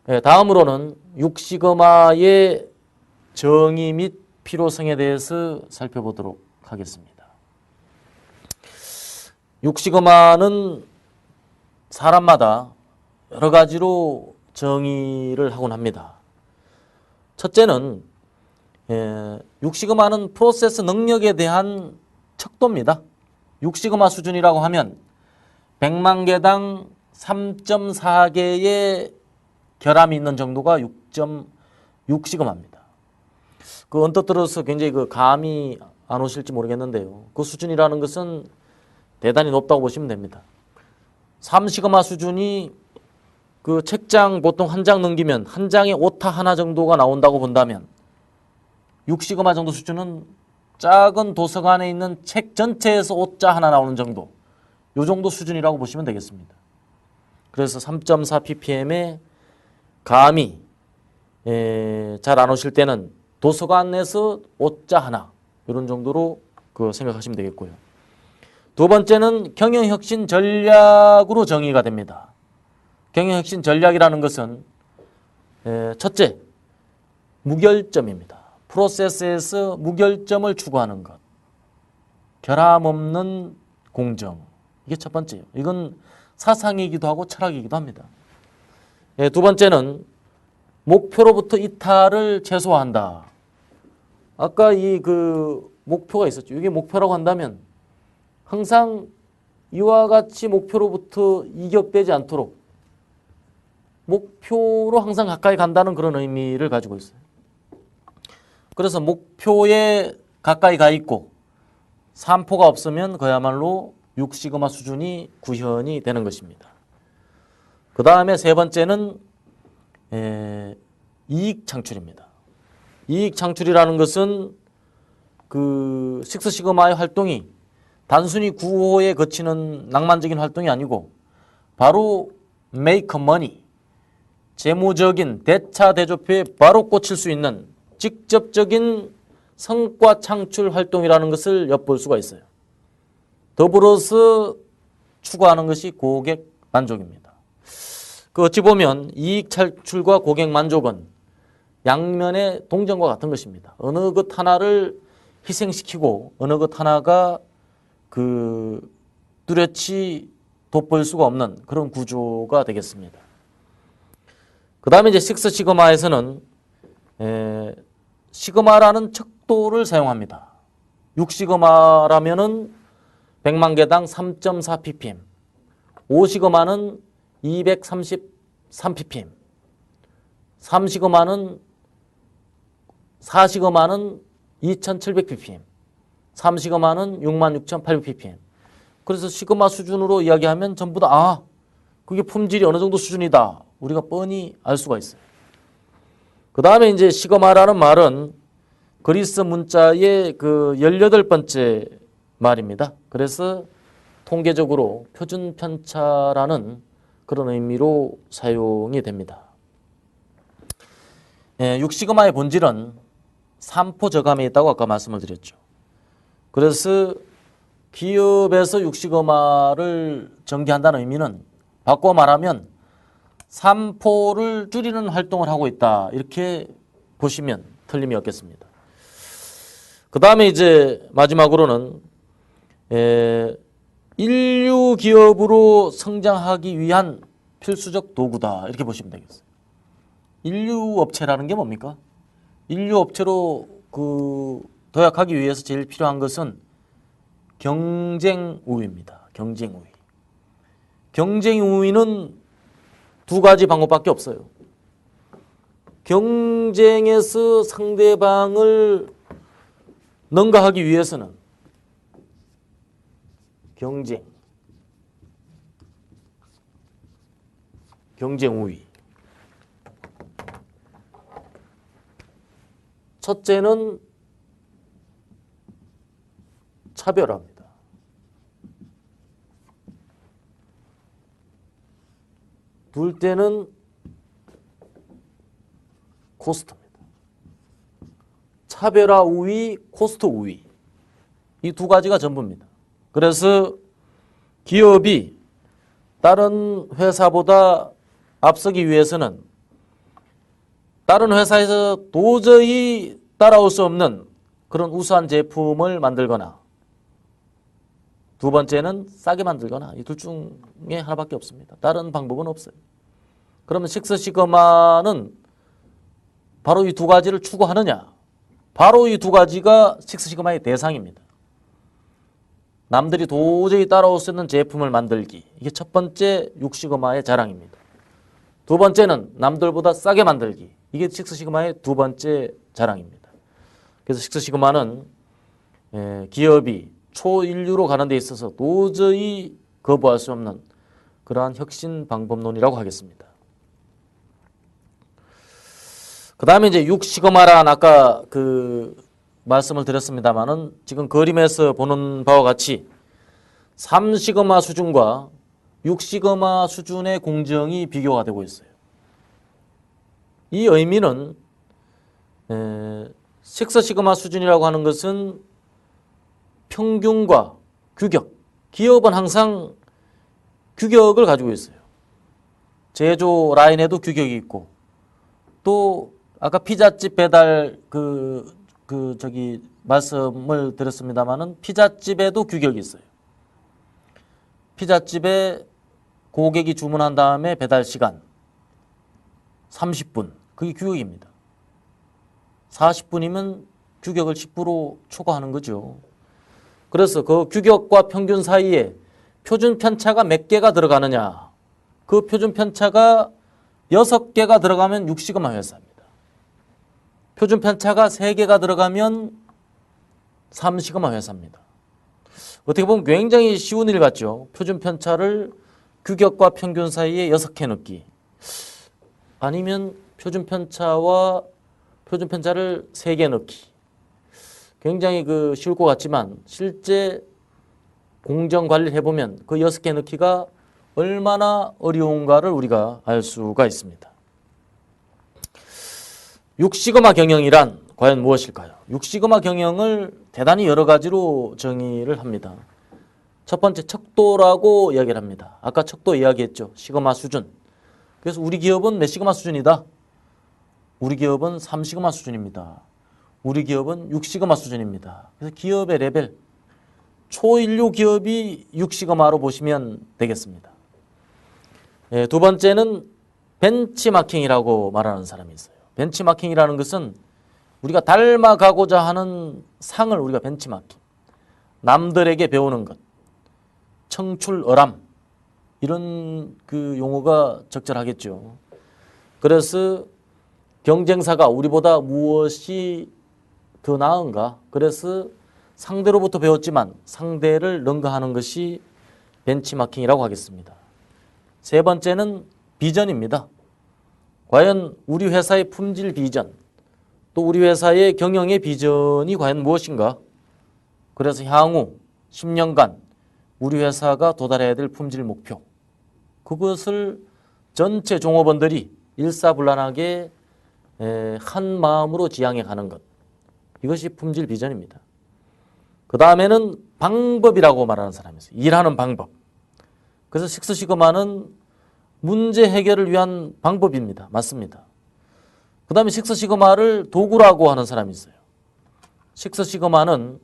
다음으로는 6시그마의 정의 및 필요성에 대해서 살펴보도록 하겠습니다. 6시그마는 사람마다 여러 가지로 정의를 하곤 합니다. 첫째는 6시그마는 프로세스 능력에 대한 척도입니다. 6시그마 수준이라고 하면 100만 개당 3.4개의 결함이 있는 정도가 6.6시그마입니다. 그 언뜻 들어서 굉장히 감이 안 오실지 모르겠는데요. 그 수준이라는 것은 대단히 높다고 보시면 됩니다. 3시그마 수준이 그 책장 보통 한 장 넘기면 한 장에 오타 하나 정도가 나온다고 본다면 6시그마 정도 수준은 작은 도서관에 있는 책 전체에서 오자 하나 나오는 정도, 이 정도 수준이라고 보시면 되겠습니다. 그래서 3.4 ppm의 감이 잘 안 오실 때는 도서관에서 오자 하나, 이런 정도로 생각하시면 되겠고요. 두 번째는 경영혁신 전략으로 정의가 됩니다. 경영혁신 전략이라는 것은 첫째, 무결점입니다. 프로세스에서 무결점을 추구하는 것, 결함 없는 공정, 이게 첫 번째예요. 이건 사상이기도 하고 철학이기도 합니다. 두 번째는 목표로부터 이탈을 최소화한다. 아까 목표가 있었죠. 이게 목표라고 한다면 항상 이와 같이 목표로부터 이격되지 않도록 목표로 항상 가까이 간다는 그런 의미를 가지고 있어요. 그래서 목표에 가까이 가 있고 산포가 없으면 그야말로 6시그마 수준이 구현이 되는 것입니다. 그 다음에 세 번째는 이익 창출입니다. 이익 창출이라는 것은 그 식스시그마의 활동이 단순히 구호에 거치는 낭만적인 활동이 아니고 바로 make money, 재무적인 대차대조표에 바로 꽂힐 수 있는 직접적인 성과 창출 활동이라는 것을 엿볼 수가 있어요. 더불어서 추구하는 것이 고객 만족입니다. 어찌 보면 이익 창출과 고객 만족은 양면의 동전과 같은 것입니다. 어느 것 하나를 희생시키고 어느 것 하나가 뚜렷이 돋보일 수가 없는 그런 구조가 되겠습니다. 그 다음에 이제 식스시그마에서는 시그마라는 척도를 사용합니다. 6시그마라면은 100만 개당 3.4 ppm, 5시그마는 233 ppm, 3시그마는 4시그마는 2700 ppm, 3시그마는 66,800 ppm. 그래서 시그마 수준으로 이야기하면 전부 다 그게 품질이 어느 정도 수준이다, 우리가 뻔히 알 수가 있어요. 그 다음에 이제 시그마라는 말은 그리스 문자의 18번째 말입니다. 그래서 통계적으로 표준 편차라는 그런 의미로 사용이 됩니다. 6시그마의 본질은 산포 저감에 있다고 아까 말씀을 드렸죠. 그래서 기업에서 6시그마를 전개한다는 의미는 바꿔 말하면 산포를 줄이는 활동을 하고 있다, 이렇게 보시면 틀림이 없겠습니다. 그 다음에 이제 마지막으로는 인류 기업으로 성장하기 위한 필수적 도구다, 이렇게 보시면 되겠어요. 인류 업체라는 게 뭡니까? 인류 업체로 도약하기 위해서 제일 필요한 것은 경쟁 우위입니다. 경쟁 우위. 경쟁 우위는 두 가지 방법밖에 없어요. 경쟁에서 상대방을 능가하기 위해서는 경쟁 우위. 첫째는 차별화입니다. 둘째는 코스트입니다. 차별화 우위, 코스트 우위. 이 두 가지가 전부입니다. 그래서 기업이 다른 회사보다 앞서기 위해서는 다른 회사에서 도저히 따라올 수 없는 그런 우수한 제품을 만들거나, 두 번째는 싸게 만들거나, 이 둘 중에 하나밖에 없습니다. 다른 방법은 없어요. 그러면 식스시그마는 바로 이 두 가지를 추구하느냐? 바로 이 두 가지가 식스시그마의 대상입니다. 남들이 도저히 따라올 수 있는 제품을 만들기. 이게 첫 번째 육시그마의 자랑입니다. 두 번째는 남들보다 싸게 만들기. 이게 식스시그마의 두 번째 자랑입니다. 그래서 식스시그마는 기업이 초인류로 가는 데 있어서 도저히 거부할 수 없는 그러한 혁신 방법론이라고 하겠습니다. 그 다음에 이제 6시그마란 아까 그 말씀을 드렸습니다만은 지금 그림에서 보는 바와 같이 3시그마 수준과 6시그마 수준의 공정이 비교가 되고 있어요. 이 의미는 6시그마 수준이라고 하는 것은 평균과 규격, 기업은 항상 규격을 가지고 있어요. 제조 라인에도 규격이 있고, 또 아까 피자집 배달 말씀을 드렸습니다만은 피자집에도 규격이 있어요. 피자집에 고객이 주문한 다음에 배달 시간 30분, 그게 규격입니다. 40분이면 규격을 10% 초과하는 거죠. 그래서 그 규격과 평균 사이에 표준 편차가 몇 개가 들어가느냐, 그 표준 편차가 6개가 들어가면 6시그마 회사입니다. 표준 편차가 3개가 들어가면 3시그마 회사입니다. 어떻게 보면 굉장히 쉬운 일 같죠. 표준 편차를 규격과 평균 사이에 6개 넣기, 아니면 표준 편차와 표준 편차를 3개 넣기. 굉장히 쉬울 것 같지만 실제 공정 관리를 해보면 그 6개 넣기가 얼마나 어려운가를 우리가 알 수가 있습니다. 6시그마 경영이란 과연 무엇일까요? 6시그마 경영을 대단히 여러 가지로 정의를 합니다. 첫 번째 척도라고 이야기를 합니다. 아까 척도 이야기했죠. 시그마 수준. 그래서 우리 기업은 몇 시그마 수준이다? 우리 기업은 3시그마 수준입니다. 우리 기업은 6시그마 수준입니다. 그래서 기업의 레벨, 초인류 기업이 6시그마로 보시면 되겠습니다. 두 번째는 벤치마킹이라고 말하는 사람이 있어요. 벤치마킹이라는 것은 우리가 닮아가고자 하는 상을 우리가 벤치마킹, 남들에게 배우는 것, 청출어람, 이런 용어가 적절하겠죠. 그래서 경쟁사가 우리보다 무엇이 더 나은가, 그래서 상대로부터 배웠지만 상대를 능가하는 것이 벤치마킹이라고 하겠습니다. 세 번째는 비전입니다. 과연 우리 회사의 품질 비전, 또 우리 회사의 경영의 비전이 과연 무엇인가? 그래서 향후 10년간 우리 회사가 도달해야 될 품질 목표, 그것을 전체 종업원들이 일사불란하게 한 마음으로 지향해 가는 것, 이것이 품질 비전입니다. 그 다음에는 방법이라고 말하는 사람이 있어요. 일하는 방법. 그래서 식스시그마는 문제 해결을 위한 방법입니다. 맞습니다. 그 다음에 식스시그마를 도구라고 하는 사람이 있어요. 식스시그마는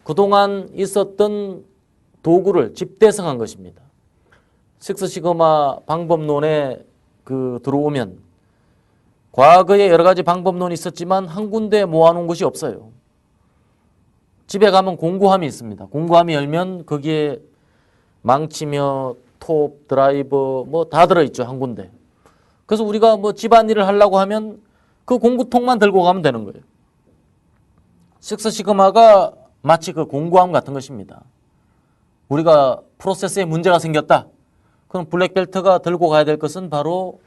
그동안 있었던 도구를 집대성한 것입니다. 식스시그마 방법론에 들어오면 과거에 여러 가지 방법론이 있었지만 한 군데 모아놓은 것이 없어요. 집에 가면 공구함이 있습니다. 공구함이 열면 거기에 망치며 톱, 드라이버 뭐 다 들어있죠, 한 군데. 그래서 우리가 뭐 집안일을 하려고 하면 그 공구통만 들고 가면 되는 거예요. 식스시그마가 마치 그 공구함 같은 것입니다. 우리가 프로세스에 문제가 생겼다. 그럼 블랙벨트가 들고 가야 될 것은 바로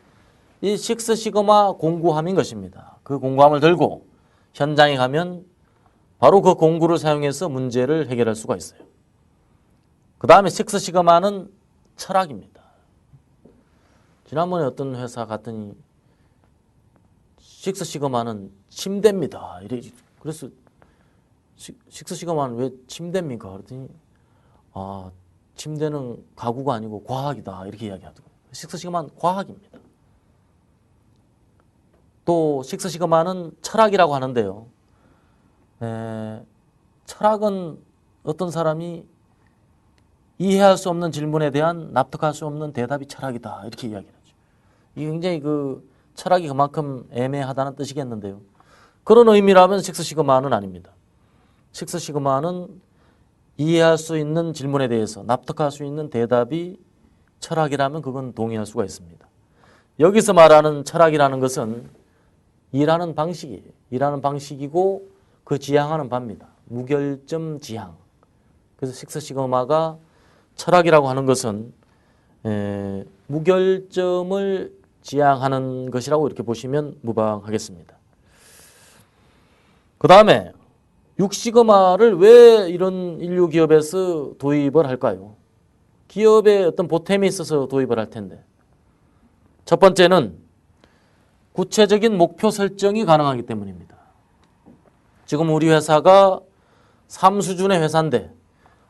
이 식스시그마 공구함인 것입니다. 그 공구함을 들고 현장에 가면 바로 그 공구를 사용해서 문제를 해결할 수가 있어요. 그 다음에 식스시그마는 철학입니다. 지난번에 어떤 회사 갔더니 식스시그마는 침대입니다. 그래서 식스시그마는 왜 침대입니까? 그랬더니 침대는 가구가 아니고 과학이다, 이렇게 이야기하더라고요. 식스시그마는 과학입니다. 또 식스 시그마는 철학이라고 하는데요. 철학은 어떤 사람이 이해할 수 없는 질문에 대한 납득할 수 없는 대답이 철학이다 이렇게 이야기를 하죠. 이게 굉장히 철학이 그만큼 애매하다는 뜻이겠는데요. 그런 의미라면 식스 시그마는 아닙니다. 식스 시그마는 이해할 수 있는 질문에 대해서 납득할 수 있는 대답이 철학이라면 그건 동의할 수가 있습니다. 여기서 말하는 철학이라는 것은 일하는 방식이에요. 일하는 방식이고 그 지향하는 바입니다. 무결점 지향. 그래서 식스 시그마가 철학이라고 하는 것은 무결점을 지향하는 것이라고 이렇게 보시면 무방하겠습니다. 그 다음에 6시그마를 왜 이런 인류 기업에서 도입을 할까요? 기업에 어떤 보탬이 있어서 도입을 할 텐데. 첫 번째는 구체적인 목표 설정이 가능하기 때문입니다. 지금 우리 회사가 3수준의 회사인데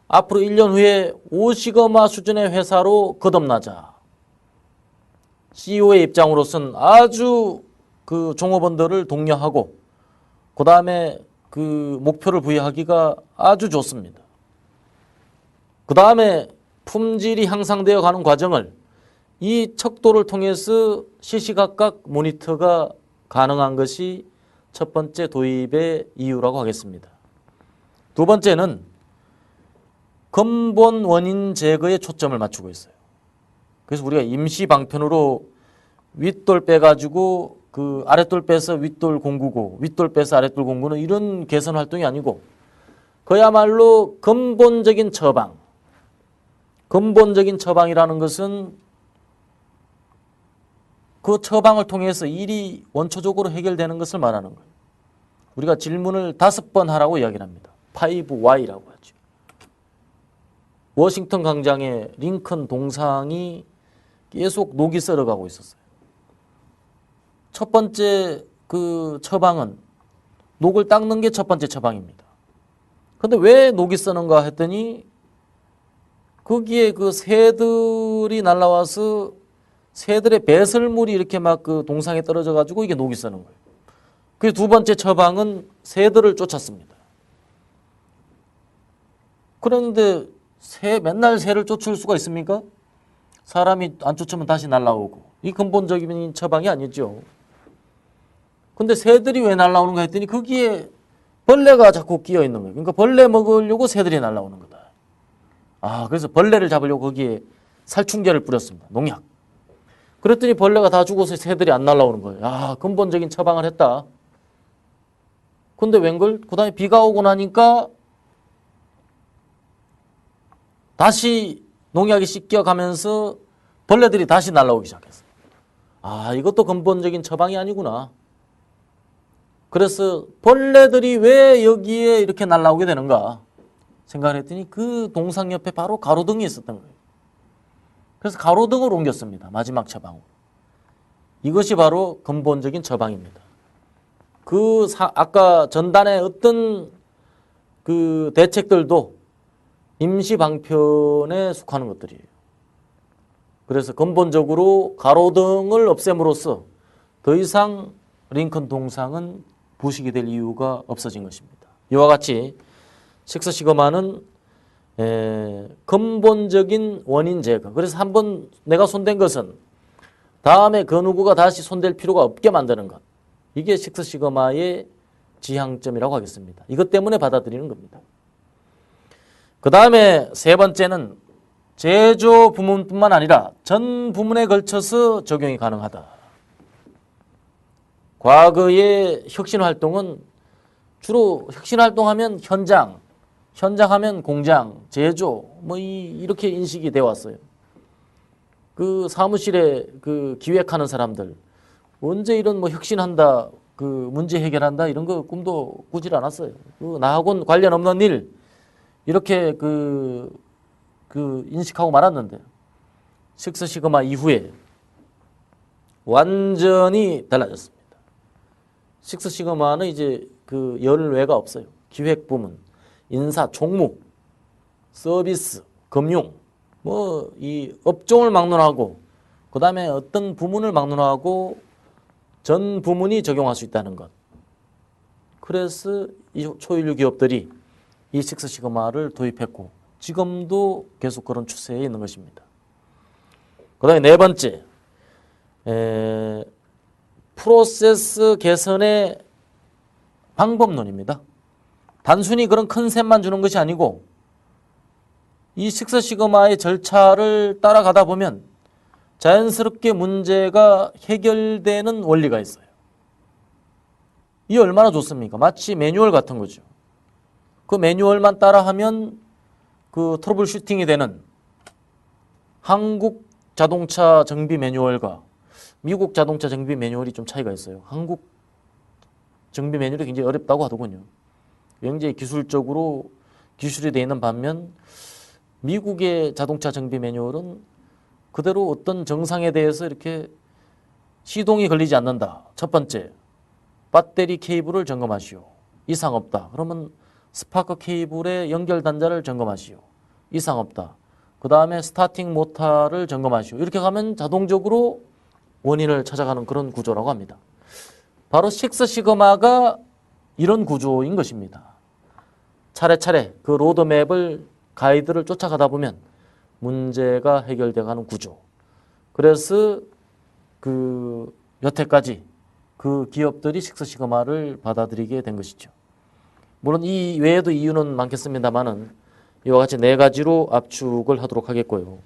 앞으로 1년 후에 5시그마 수준의 회사로 거듭나자. CEO의 입장으로서는 아주 그 종업원들을 독려하고 그 다음에 그 목표를 부여하기가 아주 좋습니다. 그 다음에 품질이 향상되어 가는 과정을 이 척도를 통해서 시시각각 모니터가 가능한 것이 첫 번째 도입의 이유라고 하겠습니다. 두 번째는 근본 원인 제거에 초점을 맞추고 있어요. 그래서 우리가 임시 방편으로 윗돌 빼가지고 그 아랫돌 빼서 윗돌 공구고 윗돌 빼서 아랫돌 공구는 이런 개선 활동이 아니고 그야말로 근본적인 처방. 근본적인 처방이라는 것은 그 처방을 통해서 일이 원초적으로 해결되는 것을 말하는 거예요. 우리가 질문을 5번 하라고 이야기를 합니다. 5Y라고 하죠. 워싱턴 광장에 링컨 동상이 계속 녹이 썰어가고 있었어요. 첫 번째 그 처방은 녹을 닦는 게 첫 번째 처방입니다. 그런데 왜 녹이 쓰는가 했더니 거기에 그 새들이 날라와서 새들의 배설물이 이렇게 막 그 동상에 떨어져 가지고 이게 녹이 쓰는 거예요. 그 두 번째 처방은 새들을 쫓았습니다. 그런데 맨날 새를 쫓을 수가 있습니까? 사람이 안 쫓으면 다시 날라오고. 이 근본적인 처방이 아니죠. 근데 새들이 왜 날라오는가 했더니 거기에 벌레가 자꾸 끼어 있는 거예요. 그러니까 벌레 먹으려고 새들이 날라오는 거다. 그래서 벌레를 잡으려고 거기에 살충제를 뿌렸습니다. 농약. 그랬더니 벌레가 다 죽어서 새들이 안 날라오는 거예요. 근본적인 처방을 했다. 근데 웬걸? 그 다음에 비가 오고 나니까 다시 농약이 씻겨가면서 벌레들이 다시 날라오기 시작했어요. 이것도 근본적인 처방이 아니구나. 그래서 벌레들이 왜 여기에 이렇게 날라오게 되는가 생각을 했더니 그 동상 옆에 바로 가로등이 있었던 거예요. 그래서 가로등을 옮겼습니다. 마지막 처방으로. 이것이 바로 근본적인 처방입니다. 아까 전단의 어떤 그 대책들도 임시 방편에 속하는 것들이에요. 그래서 근본적으로 가로등을 없앰으로써 더 이상 링컨 동상은 부식이 될 이유가 없어진 것입니다. 이와 같이 식스 시그마는 근본적인 원인 제거. 그래서 한번 내가 손댄 것은 다음에 그 누구가 다시 손댈 필요가 없게 만드는 것. 이게 식스 시그마의 지향점이라고 하겠습니다. 이것 때문에 받아들이는 겁니다. 그 다음에 세 번째는 제조 부문뿐만 아니라 전 부문에 걸쳐서 적용이 가능하다. 과거의 혁신활동은 주로 혁신활동하면 현장하면 공장, 제조, 이렇게 인식이 되어 왔어요. 그 사무실에 그 기획하는 사람들, 언제 이런 혁신한다, 그 문제 해결한다, 이런 거 꿈도 꾸질 않았어요. 나하고는 관련 없는 일, 이렇게 그 인식하고 말았는데, 식스 시그마 이후에 완전히 달라졌습니다. 식스 시그마는 이제 그 열외가 없어요. 기획 부문, 인사, 총무, 서비스, 금융, 이 업종을 막론하고, 그 다음에 어떤 부문을 막론하고 전 부문이 적용할 수 있다는 것. 그래서 이 초일류 기업들이 이 식스 시그마를 도입했고 지금도 계속 그런 추세에 있는 것입니다. 그 다음에 네 번째, 프로세스 개선의 방법론입니다. 단순히 그런 컨셉만 주는 것이 아니고 이 식스 시그마의 절차를 따라가다 보면 자연스럽게 문제가 해결되는 원리가 있어요. 이 얼마나 좋습니까? 마치 매뉴얼 같은 거죠. 그 매뉴얼만 따라하면 그 트러블 슈팅이 되는 한국 자동차 정비 매뉴얼과 미국 자동차 정비 매뉴얼이 좀 차이가 있어요. 한국 정비 매뉴얼이 굉장히 어렵다고 하더군요. 굉장히 기술적으로 기술이 되어 있는 반면 미국의 자동차 정비 매뉴얼은 그대로 어떤 정상에 대해서 이렇게 시동이 걸리지 않는다. 첫 번째, 배터리 케이블을 점검하시오. 이상 없다. 그러면 스파크 케이블의 연결 단자를 점검하시오. 이상 없다. 그 다음에 스타팅 모터를 점검하시오. 이렇게 가면 자동적으로 원인을 찾아가는 그런 구조라고 합니다. 바로 식스 시그마가 이런 구조인 것입니다. 차례차례 그 로드맵을 가이드를 쫓아가다 보면 문제가 해결돼가는 구조. 그래서 그 여태까지 그 기업들이 식스 시그마를 받아들이게 된 것이죠. 물론 이 외에도 이유는 많겠습니다만은 이와 같이 네 가지로 압축을 하도록 하겠고요.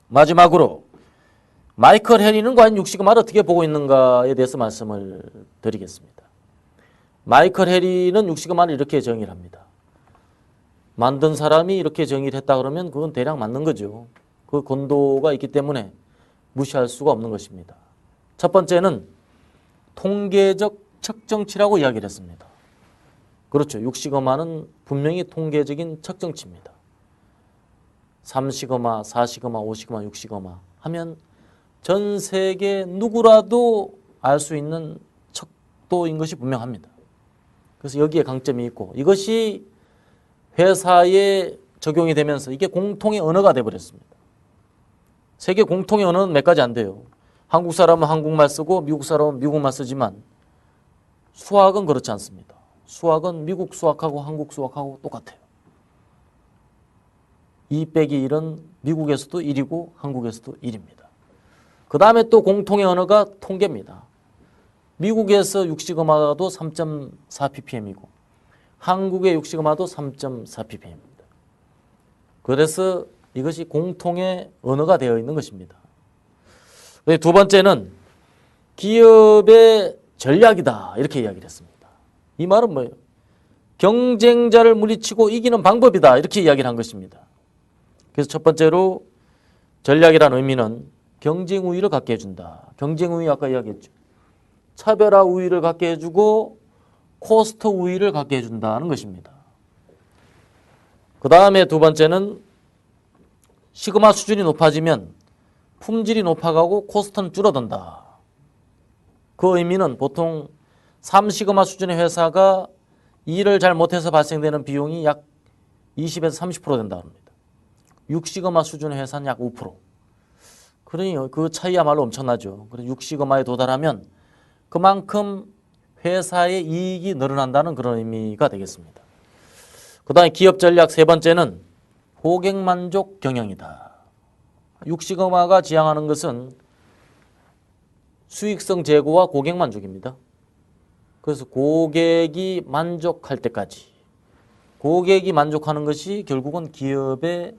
마지막으로 마이클 해리는 과연 6시그마를 어떻게 보고 있는가에 대해서 말씀을 드리겠습니다. 마이클 해리는 6시그마를 이렇게 정의를 합니다. 만든 사람이 이렇게 정의를 했다 그러면 그건 대략 맞는 거죠. 그 권도가 있기 때문에 무시할 수가 없는 것입니다. 첫 번째는 통계적 측정치라고 이야기를 했습니다. 그렇죠. 6시그마는 분명히 통계적인 측정치입니다. 3시그마, 4시그마, 5시그마, 6시그마 하면 전 세계 누구라도 알 수 있는 척도인 것이 분명합니다. 그래서 여기에 강점이 있고 이것이 회사에 적용이 되면서 이게 공통의 언어가 되어버렸습니다. 세계 공통의 언어는 몇 가지 안 돼요. 한국 사람은 한국말 쓰고 미국 사람은 미국말 쓰지만 수학은 그렇지 않습니다. 수학은 미국 수학하고 한국 수학하고 똑같아요. 2 빼기 1은 미국에서도 1이고 한국에서도 1입니다. 그 다음에 또 공통의 언어가 통계입니다. 미국에서 6시그마도 3.4ppm이고 한국의 6시그마도 3.4ppm입니다. 그래서 이것이 공통의 언어가 되어 있는 것입니다. 두 번째는 기업의 전략이다 이렇게 이야기를 했습니다. 이 말은 뭐예요? 경쟁자를 물리치고 이기는 방법이다 이렇게 이야기를 한 것입니다. 그래서 첫 번째로 전략이라는 의미는 경쟁 우위를 갖게 해준다. 경쟁 우위 아까 이야기했죠. 차별화 우위를 갖게 해주고 코스트 우위를 갖게 해준다는 것입니다. 그 다음에 두 번째는 시그마 수준이 높아지면 품질이 높아가고 코스트는 줄어든다. 그 의미는 보통 3시그마 수준의 회사가 일을 잘 못해서 발생되는 비용이 약 20에서 30% 된다고 합니다. 6시그마 수준의 회사는 약 5%. 그러니 그 차이야말로 엄청나죠. 그래서 6시그마에 도달하면 그만큼 회사의 이익이 늘어난다는 그런 의미가 되겠습니다. 그 다음에 기업 전략 세 번째는 고객 만족 경영이다. 6시그마가 지향하는 것은 수익성 제고와 고객 만족입니다. 그래서 고객이 만족할 때까지 고객이 만족하는 것이 결국은 기업의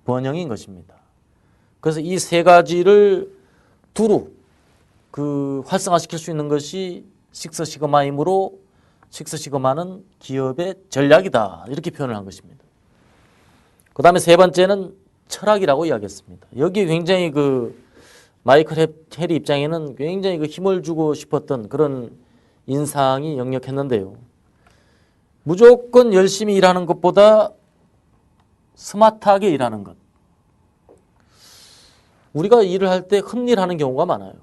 번영인 것입니다. 그래서 이 세 가지를 두루 활성화시킬 수 있는 것이 식스 시그마이므로 식스 시그마는 기업의 전략이다 이렇게 표현을 한 것입니다. 그 다음에 세 번째는 철학이라고 이야기했습니다. 여기 굉장히 마이클 해리 입장에는 굉장히 힘을 주고 싶었던 그런 인상이 역력했는데요. 무조건 열심히 일하는 것보다 스마트하게 일하는 것. 우리가 일을 할 때 헛일하는 경우가 많아요.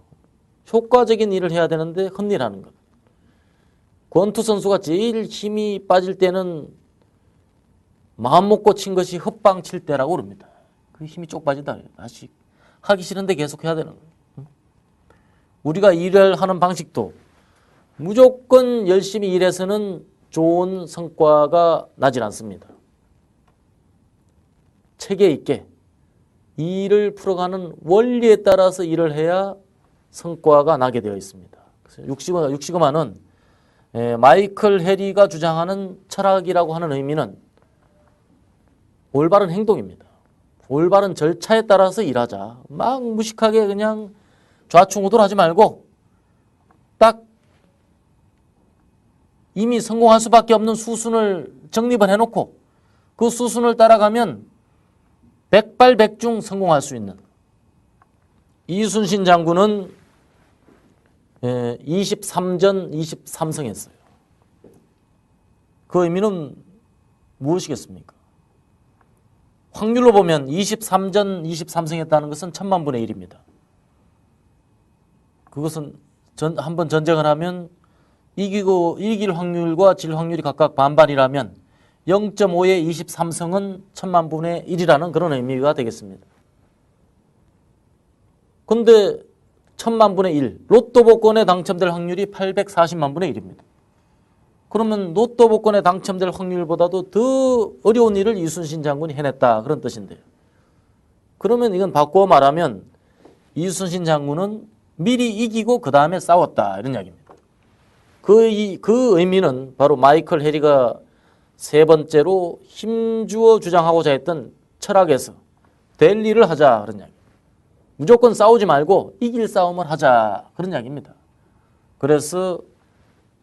효과적인 일을 해야 되는데 헛일하는 것. 권투 선수가 제일 힘이 빠질 때는 마음 먹고 친 것이 헛방 칠 때라고 그럽니다. 그 힘이 쪽 빠진다. 다시 하기 싫은데 계속 해야 되는 거예요. 우리가 일을 하는 방식도 무조건 열심히 일해서는 좋은 성과가 나질 않습니다. 체계 있게 일을 풀어가는 원리에 따라서 일을 해야 성과가 나게 되어 있습니다. 육시그마는 마이클 해리가 주장하는 철학이라고 하는 의미는 올바른 행동입니다. 올바른 절차에 따라서 일하자. 막 무식하게 그냥 좌충우돌하지 말고 딱 이미 성공할 수밖에 없는 수순을 정립을 해놓고 그 수순을 따라가면 백발백중 성공할 수 있는. 이순신 장군은 23전 23승 했어요. 그 의미는 무엇이겠습니까? 확률로 보면 23전 23승 했다는 것은 1000만 분의 1입니다. 그것은 한번 전쟁을 하면 이길 확률과 질 확률이 각각 반반이라면 0.5의 23승은 1000만 분의 1이라는 그런 의미가 되겠습니다. 그런데 1000만 분의 1, 로또 복권에 당첨될 확률이 840만 분의 1입니다. 그러면 로또 복권에 당첨될 확률보다도 더 어려운 일을 이순신 장군이 해냈다, 그런 뜻인데요. 그러면 이건 바꾸어 말하면 이순신 장군은 미리 이기고 그 다음에 싸웠다, 이런 이야기입니다. 그 의미는 바로 마이클 해리가 세 번째로 힘주어 주장하고자 했던 철학에서 될 일을 하자, 그런 이야기. 무조건 싸우지 말고 이길 싸움을 하자, 그런 이야기입니다. 그래서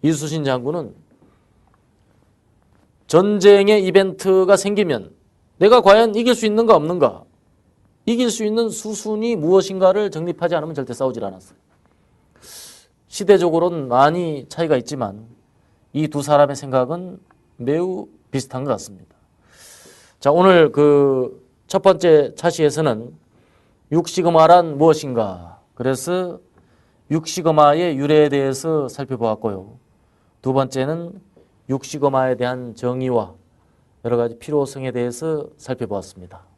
이순신 장군은 전쟁의 이벤트가 생기면 내가 과연 이길 수 있는가 없는가, 이길 수 있는 수순이 무엇인가를 정립하지 않으면 절대 싸우질 않았어요. 시대적으로는 많이 차이가 있지만 이 두 사람의 생각은 매우 비슷한 것 같습니다. 자, 오늘 그 첫 번째 차시에서는 육시금화란 무엇인가, 그래서 육시금화의 유래에 대해서 살펴보았고요. 두 번째는 육시금화에 대한 정의와 여러 가지 필요성에 대해서 살펴보았습니다.